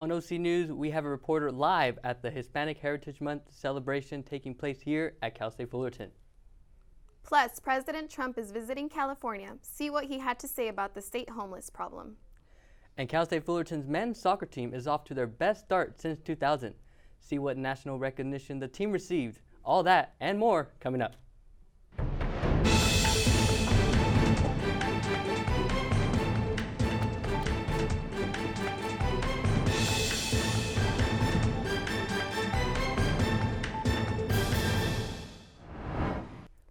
On OC News, we have a reporter live at the Hispanic Heritage Month celebration taking place here at Cal State Fullerton. Plus, President Trump is visiting California. See what he had to say about the state homeless problem. And Cal State Fullerton's men's soccer team is off to their best start since 2000. See what national recognition the team received. All that and more coming up.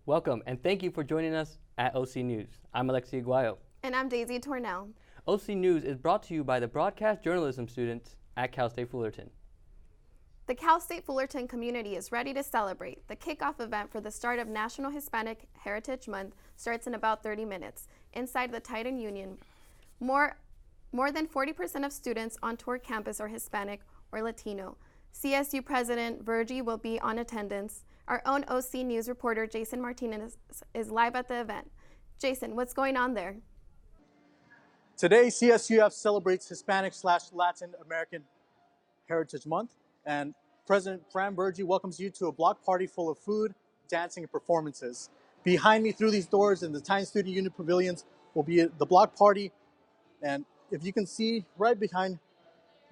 Welcome and thank you for joining us at OC News. I'm Alexi Aguayo. And I'm Daisy Tornell. OC News is brought to you by the broadcast journalism students at Cal State Fullerton. The Cal State Fullerton community is ready to celebrate. The kickoff event for the start of National Hispanic Heritage Month starts in about 30 minutes inside the Titan Union. More than 40% of students on tour campus are Hispanic or Latino. CSU President Virgie will be on attendance. Our own OC News reporter Jason Martinez is live at the event. Jason, what's going on there? Today, CSUF celebrates Hispanic/Latin American Heritage Month, and President Fran Virgie welcomes you to a block party full of food, dancing, and performances. Behind me through these doors in the Titan Studio Unit pavilions will be the block party, and if you can see right behind,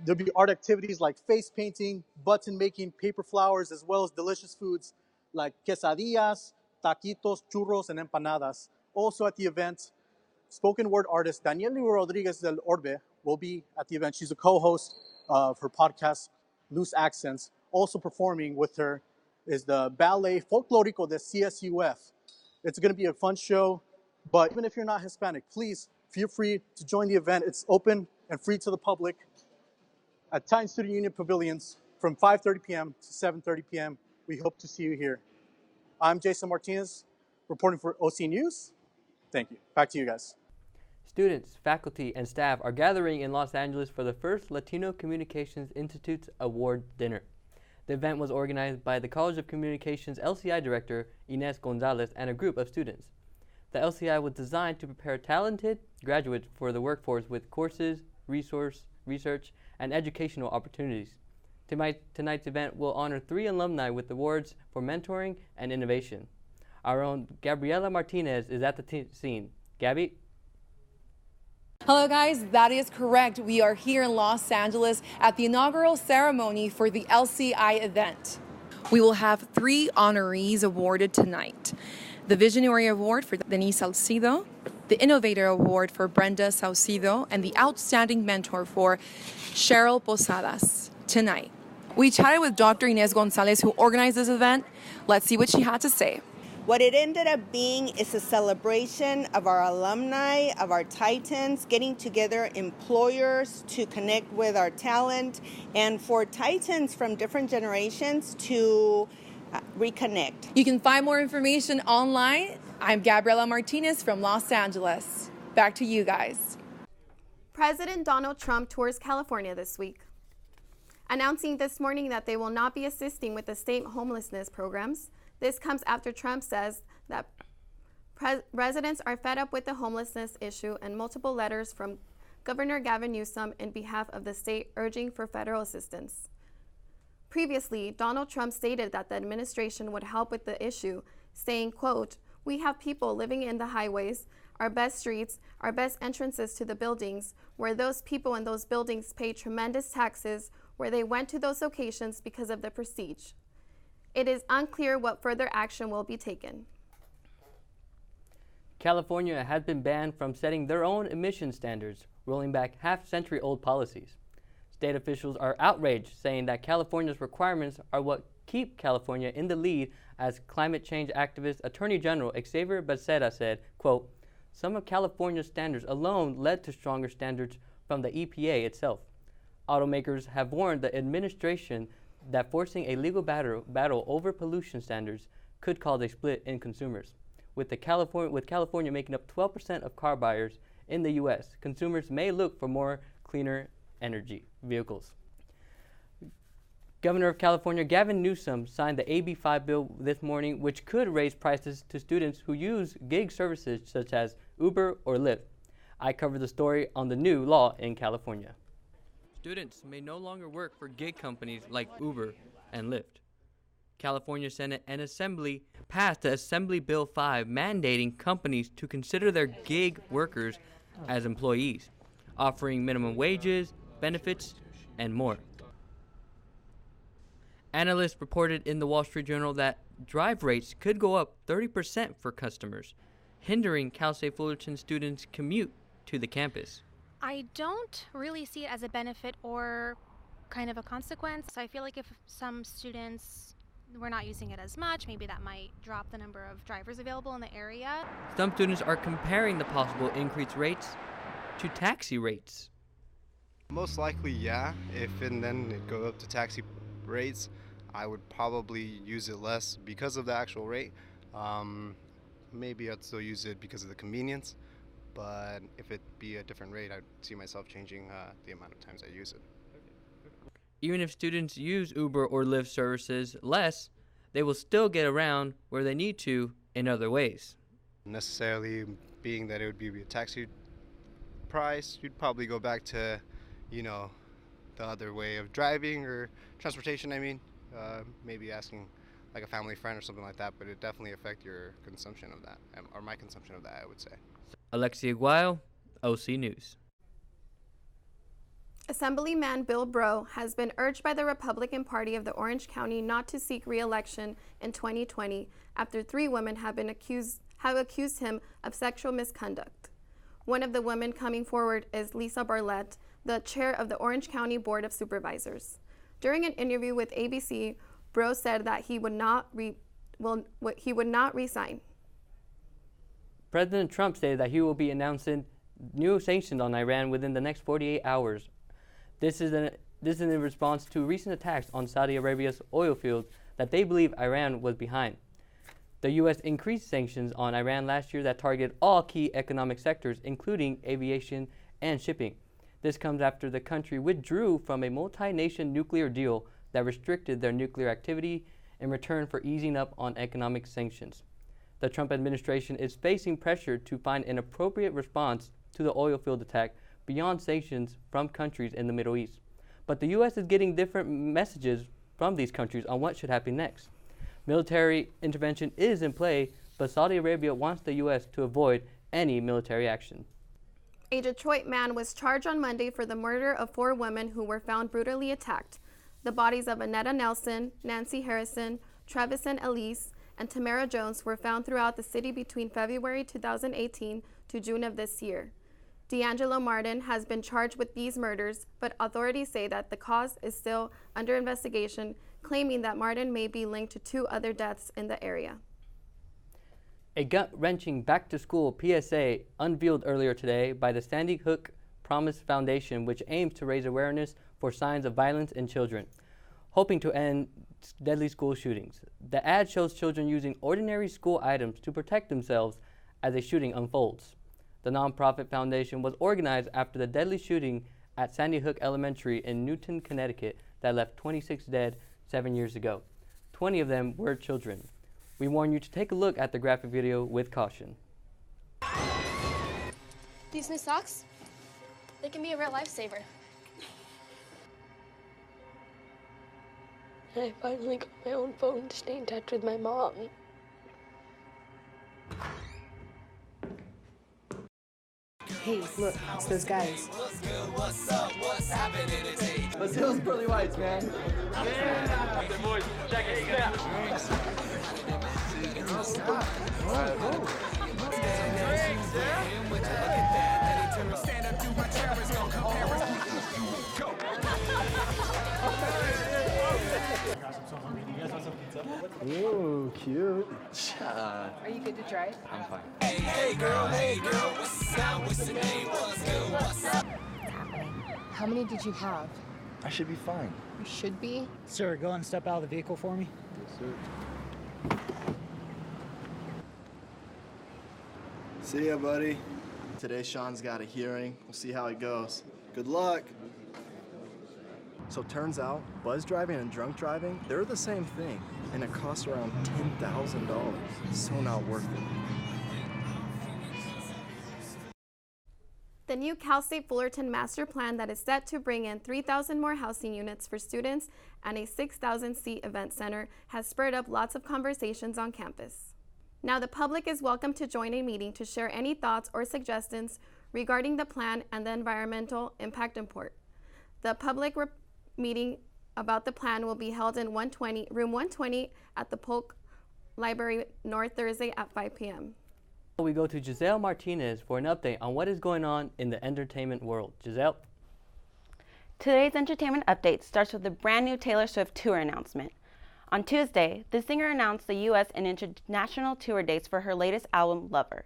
there'll be art activities like face painting, button making, paper flowers, as well as delicious foods like quesadillas, taquitos, churros, and empanadas. Also at the event, spoken word artist Daniela Rodriguez del Orbe will be at the event. She's a co-host of her podcast, Loose Accents. Also performing with her is the Ballet Folklorico de CSUF. It's going to be a fun show, but even if you're not Hispanic, please feel free to join the event. It's open and free to the public at Titan Studio Union Pavilions from 5:30 p.m. to 7:30 p.m. We hope to see you here. I'm Jason Martinez, reporting for OC News. Thank you. Back to you guys. Students, faculty, and staff are gathering in Los Angeles for the first Latino Communications Institute's Award Dinner. The event was organized by the College of Communications LCI Director Inez Gonzalez and a group of students. The LCI was designed to prepare talented graduates for the workforce with courses, research, and educational opportunities. Tonight's event will honor 3 alumni with awards for mentoring and innovation. Our own Gabriela Martinez is at the scene. Gabby? Hello guys, that is correct. We are here in Los Angeles at the inaugural ceremony for the LCI event. We will have 3 honorees awarded tonight. The Visionary Award for Denise Salcido, the Innovator Award for Brenda Saucedo, and the Outstanding Mentor for Cheryl Posadas tonight. We chatted with Dr. Inez Gonzalez, who organized this event. Let's see what she had to say. What it ended up being is a celebration of our alumni, of our Titans, getting together employers to connect with our talent, and for Titans from different generations to reconnect. You can find more information online. I'm Gabriela Martinez from Los Angeles. Back to you guys. President Donald Trump tours California this week, announcing this morning that they will not be assisting with the state homelessness programs. This comes after Trump says that residents are fed up with the homelessness issue and multiple letters from Governor Gavin Newsom in behalf of the state urging for federal assistance. Previously, Donald Trump stated that the administration would help with the issue, saying, quote, "We have people living in the highways, our best streets, our best entrances to the buildings, where those people in those buildings pay tremendous taxes, where they went to those locations because of the prestige. It is unclear what further action will be taken." California has been banned from setting their own emission standards, rolling back half-century-old policies. State officials are outraged, saying that California's requirements are what keep California in the lead, as climate change activist Attorney General Xavier Becerra said, quote, "Some of California's standards alone led to stronger standards from the EPA itself." Automakers have warned the administration that forcing a legal battle over pollution standards could cause a split in consumers. With California making up 12% of car buyers in the U.S., consumers may look for more cleaner energy vehicles. Governor of California Gavin Newsom signed the AB 5 bill this morning, which could raise prices to students who use gig services such as Uber or Lyft. I covered the story on the new law in California. students may no longer work for gig companies like Uber and Lyft. California Senate and Assembly passed the Assembly Bill 5 mandating companies to consider their gig workers as employees, offering minimum wages, benefits, and more. Analysts reported in the Wall Street Journal that drive rates could go up 30% for customers, hindering Cal State Fullerton students' commute to the campus. I don't really see it as a benefit or kind of a consequence. So I feel like if some students were not using it as much, maybe that might drop the number of drivers available in the area. Some students are comparing the possible increased rates to taxi rates. Most likely, yeah. If and then it go up to taxi rates, I would probably use it less because of the actual rate. Maybe I'd still use it because of the convenience, but if it be a different rate, I'd see myself changing the amount of times I use it. Even if students use Uber or Lyft services less, they will still get around where they need to in other ways. Necessarily being that it would be a taxi price, you'd probably go back to, the other way of driving or transportation, maybe asking like a family friend or something like that, but it definitely affect your consumption of that, or my consumption of that, I would say. Alexia Guile, OC News. Assemblyman Bill Breaux has been urged by the Republican Party of the Orange County not to seek re-election in 2020 after 3 women have accused him of sexual misconduct. One of the women coming forward is Lisa Bartlett, the chair of the Orange County Board of Supervisors. During an interview with ABC, Breaux said that he would not resign. President Trump stated that he will be announcing new sanctions on Iran within the next 48 hours. This is in response to recent attacks on Saudi Arabia's oil fields that they believe Iran was behind. The U.S. increased sanctions on Iran last year that targeted all key economic sectors, including aviation and shipping. This comes after the country withdrew from a multi-nation nuclear deal that restricted their nuclear activity in return for easing up on economic sanctions. The Trump administration is facing pressure to find an appropriate response to the oil field attack beyond sanctions from countries in the Middle East. But the U.S. is getting different messages from these countries on what should happen next. Military intervention is in play, but Saudi Arabia wants the U.S. to avoid any military action. A Detroit man was charged on Monday for the murder of 4 women who were found brutally attacked. The bodies of Annetta Nelson, Nancy Harrison, Trevison Elise, and Tamara Jones were found throughout the city between February 2018 to June of this year. D'Angelo Martin has been charged with these murders, but authorities say that the cause is still under investigation, claiming that Martin may be linked to 2 other deaths in the area. A gut-wrenching back-to-school PSA unveiled earlier today by the Sandy Hook Promise Foundation, which aims to raise awareness for signs of violence in children, hoping to end deadly school shootings. The ad shows children using ordinary school items to protect themselves as a shooting unfolds. The nonprofit foundation was organized after the deadly shooting at Sandy Hook Elementary in Newton, Connecticut that left 26 dead 7 years ago. 20 of them were children. We warn you to take a look at the graphic video with caution. These new socks, they can be a real lifesaver. And I finally got my own phone to stay in touch with my mom. Hey, look, it's those guys. What's up? What's happening today? Let's do those pearly whites, man. Yeah! Boys, check it out. Stand up, do my chair is gonna compare us. Ooh, cute. Are you good to drive? I'm fine. Hey girl, what's up? What's the name? What's good? What's up? What's happening? How many did you have? I should be fine. You should be. Sir, go and step out of the vehicle for me. Yes, sir. See ya, buddy. Today, Sean's got a hearing. We'll see how it goes. Good luck. So turns out, buzz driving and drunk driving, they're the same thing, and it costs around $10,000. So not worth it. the new Cal State Fullerton master plan that is set to bring in 3,000 more housing units for students and a 6,000-seat event center has spurred up lots of conversations on campus. Now the public is welcome to join a meeting to share any thoughts or suggestions regarding the plan and the environmental impact report. The public meeting about the plan will be held in room 120 at the Polk Library North Thursday at 5 p.m. We go to Giselle Martinez for an update on what is going on in the entertainment world. Giselle? Today's entertainment update starts with a brand new Taylor Swift tour announcement. On Tuesday, the singer announced the U.S. and international tour dates for her latest album, Lover.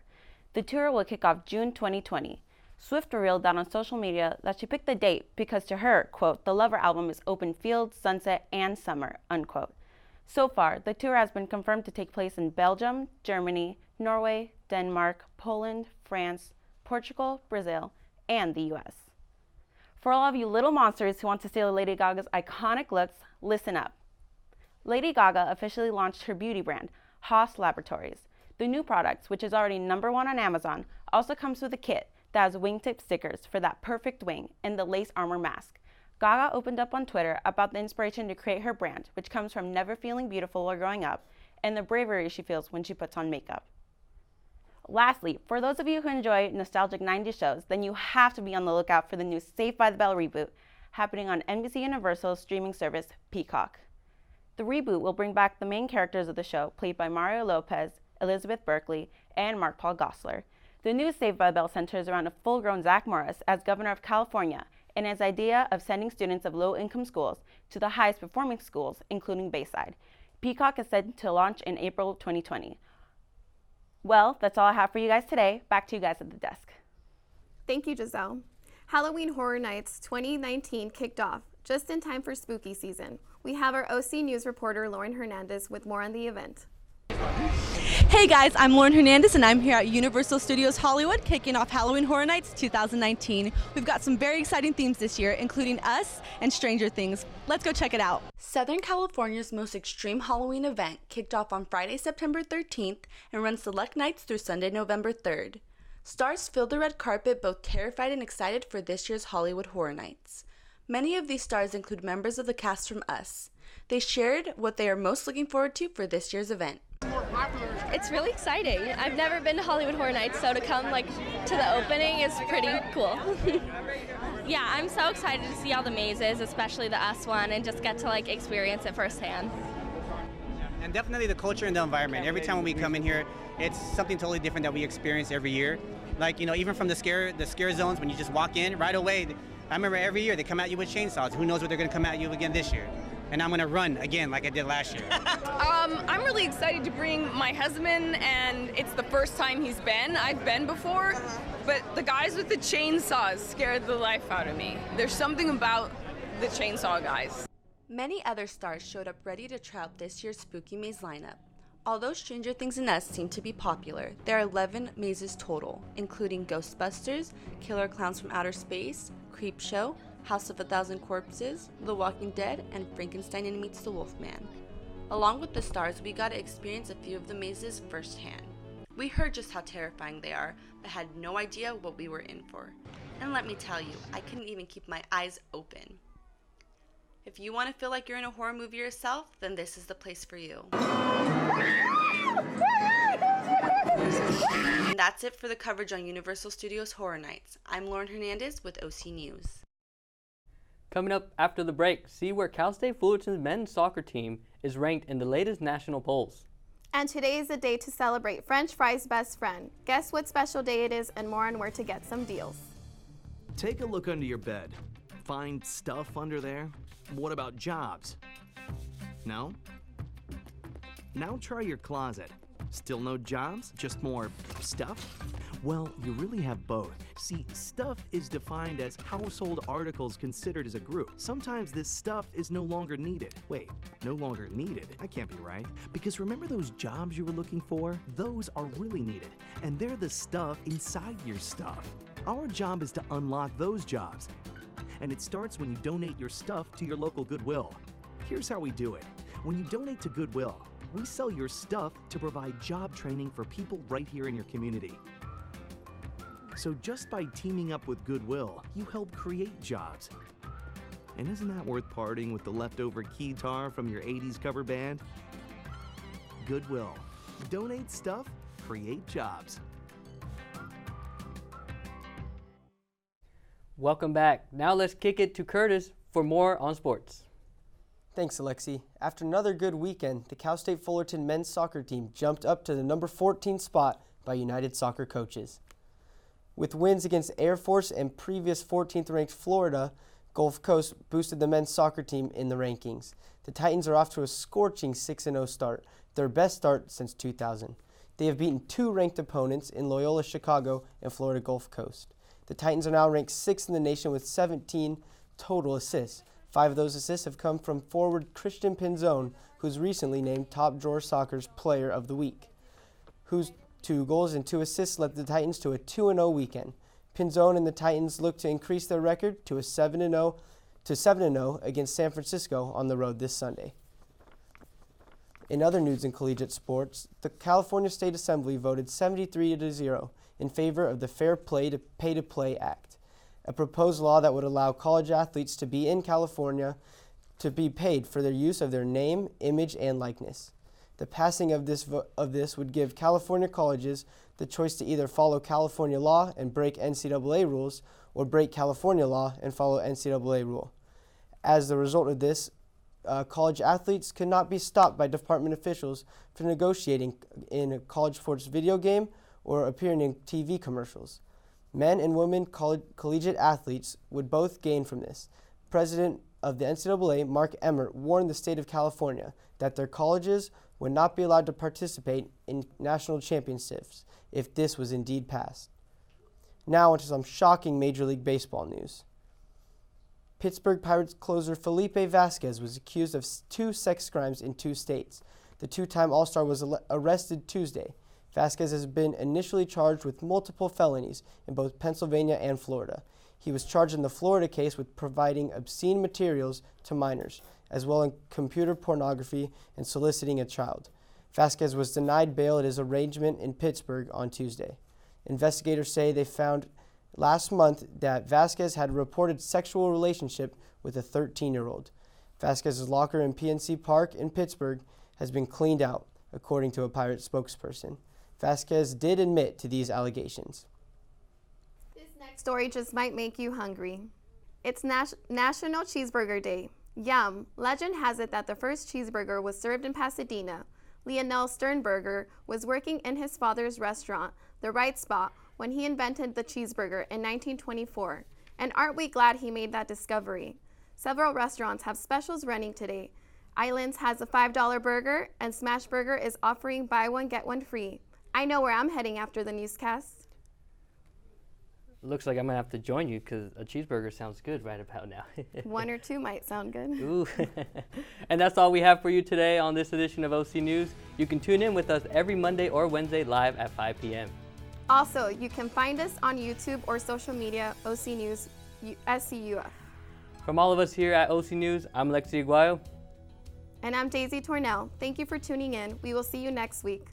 The tour will kick off June 2020. Swift revealed that on social media that she picked the date because to her, quote, the Lover album is open field, sunset, and summer, unquote. So far, the tour has been confirmed to take place in Belgium, Germany, Norway, Denmark, Poland, France, Portugal, Brazil, and the U.S. For all of you little monsters who want to steal Lady Gaga's iconic looks, listen up. Lady Gaga officially launched her beauty brand, Haas Laboratories. The new product, which is already #1 on Amazon, also comes with a kit that has wingtip stickers for that perfect wing and the lace armor mask. Gaga opened up on Twitter about the inspiration to create her brand, which comes from never feeling beautiful while growing up, and the bravery she feels when she puts on makeup. Lastly, for those of you who enjoy nostalgic 90s shows, then you have to be on the lookout for the new Saved by the Bell reboot happening on NBC Universal's streaming service, Peacock. The reboot will bring back the main characters of the show, played by Mario Lopez, Elizabeth Berkley, and Mark Paul Gosselaar. The new Saved by the Bell centers around a full-grown Zach Morris as governor of California and his idea of sending students of low-income schools to the highest-performing schools, including Bayside. Peacock is set to launch in April 2020. Well, that's all I have for you guys today. Back to you guys at the desk. Thank you, Giselle. Halloween Horror Nights 2019 kicked off just in time for spooky season. We have our OC News reporter, Lauren Hernandez, with more on the event. Hey guys, I'm Lauren Hernandez and I'm here at Universal Studios Hollywood kicking off Halloween Horror Nights 2019. We've got some very exciting themes this year, including Us and Stranger Things. Let's go check it out. Southern California's most extreme Halloween event kicked off on Friday, September 13th and runs select nights through Sunday, November 3rd. Stars filled the red carpet, both terrified and excited for this year's Hollywood Horror Nights. Many of these stars include members of the cast from Us. They shared what they are most looking forward to for this year's event. It's really exciting. I've never been to Hollywood Horror Nights, so to come to the opening is pretty cool. Yeah, I'm so excited to see all the mazes, especially the Us one, and just get to experience it firsthand. And definitely the culture and the environment. Every time when we come in here, it's something totally different that we experience every year. Even from the scare zones, when you just walk in right away. I remember every year they come at you with chainsaws. Who knows what they're going to come at you again this year? And I'm going to run again like I did last year. I'm really excited to bring my husband, and it's the first time he's been. I've been before, but the guys with the chainsaws scared the life out of me. There's something about the chainsaw guys. Many other stars showed up ready to try out this year's Spooky Maze lineup. Although Stranger Things and Us seem to be popular, there are 11 mazes total, including Ghostbusters, Killer Clowns from Outer Space, Creepshow, House of a Thousand Corpses, The Walking Dead, and Frankenstein and Meets the Wolfman. Along with the stars, we got to experience a few of the mazes firsthand. We heard just how terrifying they are, but had no idea what we were in for. And let me tell you, I couldn't even keep my eyes open. If you want to feel like you're in a horror movie yourself, then this is the place for you. And that's it for the coverage on Universal Studios Horror Nights. I'm Lauren Hernandez with OC News. Coming up after the break, see where Cal State Fullerton's men's soccer team is ranked in the latest national polls. And today is the day to celebrate French fries' best friend. Guess what special day it is and more on where to get some deals. Take a look under your bed. Find stuff under there? What about jobs? No? Now try your closet. Still no jobs? Just more stuff? Well, you really have both. See, stuff is defined as household articles considered as a group. Sometimes this stuff is no longer needed. Wait, no longer needed? That can't be right. Because remember those jobs you were looking for? Those are really needed. And they're the stuff inside your stuff. Our job is to unlock those jobs. And it starts when you donate your stuff to your local Goodwill. Here's how we do it. When you donate to Goodwill, we sell your stuff to provide job training for people right here in your community. So just by teaming up with Goodwill, you help create jobs. And isn't that worth parting with the leftover keytar from your 80s cover band? Goodwill. Donate stuff, create jobs. Welcome back. Now let's kick it to Curtis for more on sports. Thanks, Alexi. After another good weekend, the Cal State Fullerton men's soccer team jumped up to the number 14 spot by United Soccer Coaches. With wins against Air Force and previous 14th ranked Florida, Gulf Coast boosted the men's soccer team in the rankings. The Titans are off to a scorching 6-0 start, their best start since 2000. They have beaten 2 ranked opponents in Loyola Chicago and Florida Gulf Coast. The Titans are now ranked 6th in the nation with 17 total assists. 5 of those assists have come from forward Christian Pinzon, who's recently named Top Drawer Soccer's Player of the Week, whose 2 goals and 2 assists led the Titans to a 2-0 weekend. Pinzon and the Titans look to increase their record to a 7-0 against San Francisco on the road this Sunday. In other news in collegiate sports, the California State Assembly voted 73-0 in favor of the Fair Play to Pay-to-Play Act, a proposed law that would allow college athletes to be in California to be paid for their use of their name, image, and likeness. The passing of this would give California colleges the choice to either follow California law and break NCAA rules, or break California law and follow NCAA rule. As the result of this, college athletes could not be stopped by department officials for negotiating in a college sports video game or appearing in TV commercials. Men and women collegiate athletes would both gain from this. President of the NCAA, Mark Emmert, warned the state of California that their colleges would not be allowed to participate in national championships if this was indeed passed. Now onto some shocking Major League Baseball news. Pittsburgh Pirates closer Felipe Vasquez was accused of 2 sex crimes in 2 states. The 2-time All-Star was arrested Tuesday. Vasquez has been initially charged with multiple felonies in both Pennsylvania and Florida. He was charged in the Florida case with providing obscene materials to minors, as well as computer pornography and soliciting a child. Vasquez was denied bail at his arraignment in Pittsburgh on Tuesday. Investigators say they found last month that Vasquez had a reported sexual relationship with a 13-year-old. Vasquez's locker in PNC Park in Pittsburgh has been cleaned out, according to a Pirates spokesperson. Vasquez did admit to these allegations. This next story just might make you hungry. It's National Cheeseburger Day. Yum! Legend has it that the first cheeseburger was served in Pasadena. Lionel Sternberger was working in his father's restaurant, The Right Spot, when he invented the cheeseburger in 1924. And aren't we glad he made that discovery? Several restaurants have specials running today. Islands has a $5 burger, and Smash Burger is offering buy one, get one free. I know where I'm heading after the newscast. Looks like I'm going to have to join you because a cheeseburger sounds good right about now. 1 or 2 might sound good. Ooh. And that's all we have for you today on this edition of OC News. You can tune in with us every Monday or Wednesday live at 5 p.m. Also, you can find us on YouTube or social media, OC News CSUF. From all of us here at OC News, I'm Alexi Aguayo. And I'm Daisy Tornell. Thank you for tuning in. We will see you next week.